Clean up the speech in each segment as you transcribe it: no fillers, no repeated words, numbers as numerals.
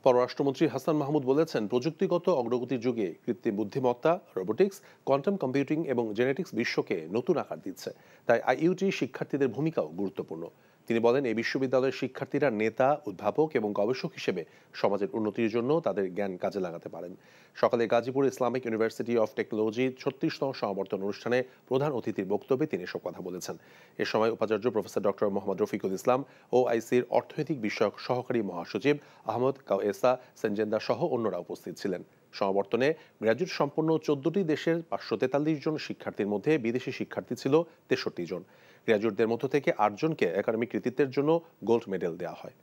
পররাষ্ট্রমন্ত্রী হাসান মাহমুদ বলেছেন, প্রযুক্তিগত অগ্রগতির যুগে কৃত্রিম বুদ্ধিমত্তা, রোবোটিক্স, কোয়ান্টাম কম্পিউটিং এবং জেনেটিক্স বিশ্বকে নতুন আকার দিচ্ছে। তাই আইইউটি শিক্ষার্থীদের ভূমিকাও গুরুত্বপূর্ণ। তিনি বলেন, এই বিশ্ববিদ্যালয়ের শিক্ষার্থীরা নেতা, উদ্ভাবক এবং গবেষক হিসেবে সমাজের উন্নতির জন্য তাদের জ্ঞান কাজে লাগাতে পারেন। সকালে Gazipur Islamic University of Technology 36তম সমাবর্তন অনুষ্ঠানে প্রধান অতিথির বক্তব্যে তিনি এসব কথা বলেছেন। এ সময় উপাচার্য প্রফেসর ডক্টর মোহাম্মদ রফিকুল ইসলাম, ওআইসির অর্থনৈতিক বিষয়ক সহকারী মহাসচিব আহমদ কাওয়েসা সেনজেন্দা সহ অন্যরা উপস্থিত ছিলেন। সমাবর্তনে গ্র্যাজুয়েট সম্পন্ন 14টি দেশের 543 জন শিক্ষার্থীর মধ্যে বিদেশি শিক্ষার্থী ছিল 63 জন। গ্র্যাজুয়েটদের মধ্য থেকে 8 জনকে একাডেমিক কৃতিত্বের জন্য গোল্ড মেডেল দেওয়া হয়।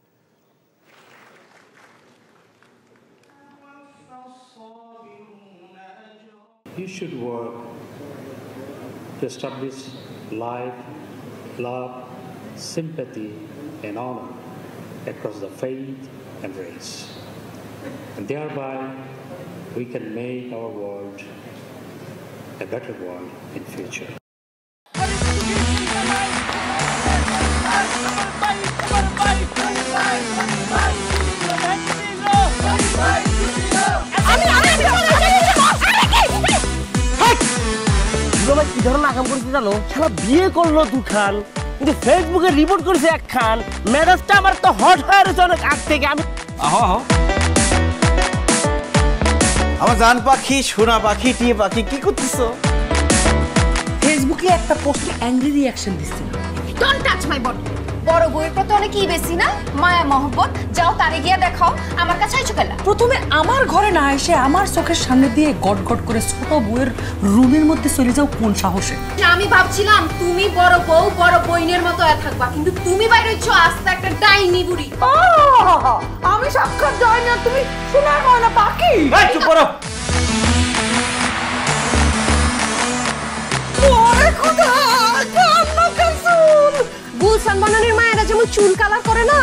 You should work to establish life, love, sympathy, and honor across the faith and race. And thereby, we can make our world a better world in future. কি ধরনের আকাম করেছে জানো? সারা বিয়ে করলো দুখান, কিন্তু ফেসবুকে রিপোর্ট করেছে একখান। মেজাজটা আমার তো হট হয়ে রয়েছে অনেক আগ থেকে। আমি আমার জান পাখি, সোনা পাখি, টিয়ে পাখি, কি করতেছো? ফেসবুকে একটা পোস্টে অ্যাংরি রিঅ্যাকশন দিছিল। Don't touch my body. বড় বউয়ের প্রতি অনেক কি বেশি না মায়া মহব্বত, যাও তারে গিয়া দেখাও। আমার কাছে আইছো কেলা? প্রথমে আমার ঘরে না এসে আমার চোখের সামনে দিয়ে গটগট করে ছোট বউয়ের রুমের মধ্যে চলে যাও কোন সাহসে? আমি ভাবছিলাম তুমি বড় বউ বড় বইনের মতো থাকবা, কিন্তু তুমি বাইরে হইছো আস্তে একটা ডাইনি বুড়ি। আমি সাক্ষাৎ ডাইনি আর তুমি সোনার ময়না পাখি। এই চুপ করো। ওরে খোদা, কান্না কাসুল। গুলশান বনানীর মায়েরা যেমন চুল কালার করে না,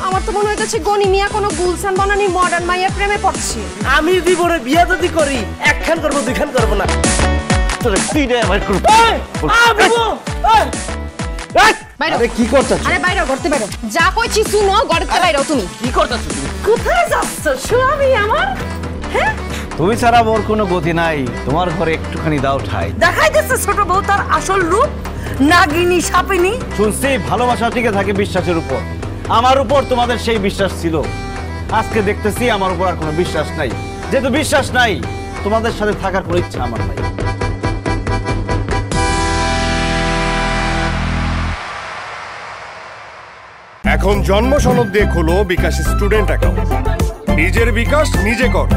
আমার তো মনে হইতেছে গনি মিয়া কোনো গুলশান বনানীর মডার্ন মাইয়ার প্রেমে পড়ছে। আমি জীবনে বিয়ে যদি করি, একখান করবো দুইখান করবো না। কি করতেছ? আরে বাইরে করতে বাইরে যা কইছি শুনো, গড়তে বাইরেও তুমি কি করতেছ তুমি? কোথায় যাচ্ছ স্বামী আমার? হ্যাঁ, তুমি ছাড়া মোর কোনো গতি নাই। তোমার ঘরে একটুখানি দাও ঠাই। দেখাই দিচ্ছে ছোট বউ তার আসল রূপ, নাগিনী সাপিনী। শুনছি ভালোবাসা টিকে থাকে বিশ্বাসের উপর। আমার উপর তোমাদের সেই বিশ্বাস ছিল, আজকে দেখতেছি আমার উপর আর কোনো বিশ্বাস নাই। যেহেতু বিশ্বাস নাই, তোমাদের সাথে থাকার কোনো ইচ্ছা আমার নাই। এখন জন্ম সনদ দিয়ে খোলো বিকাশ স্টুডেন্ট অ্যাকাউন্ট। নিজের বিকাশ নিজে কর।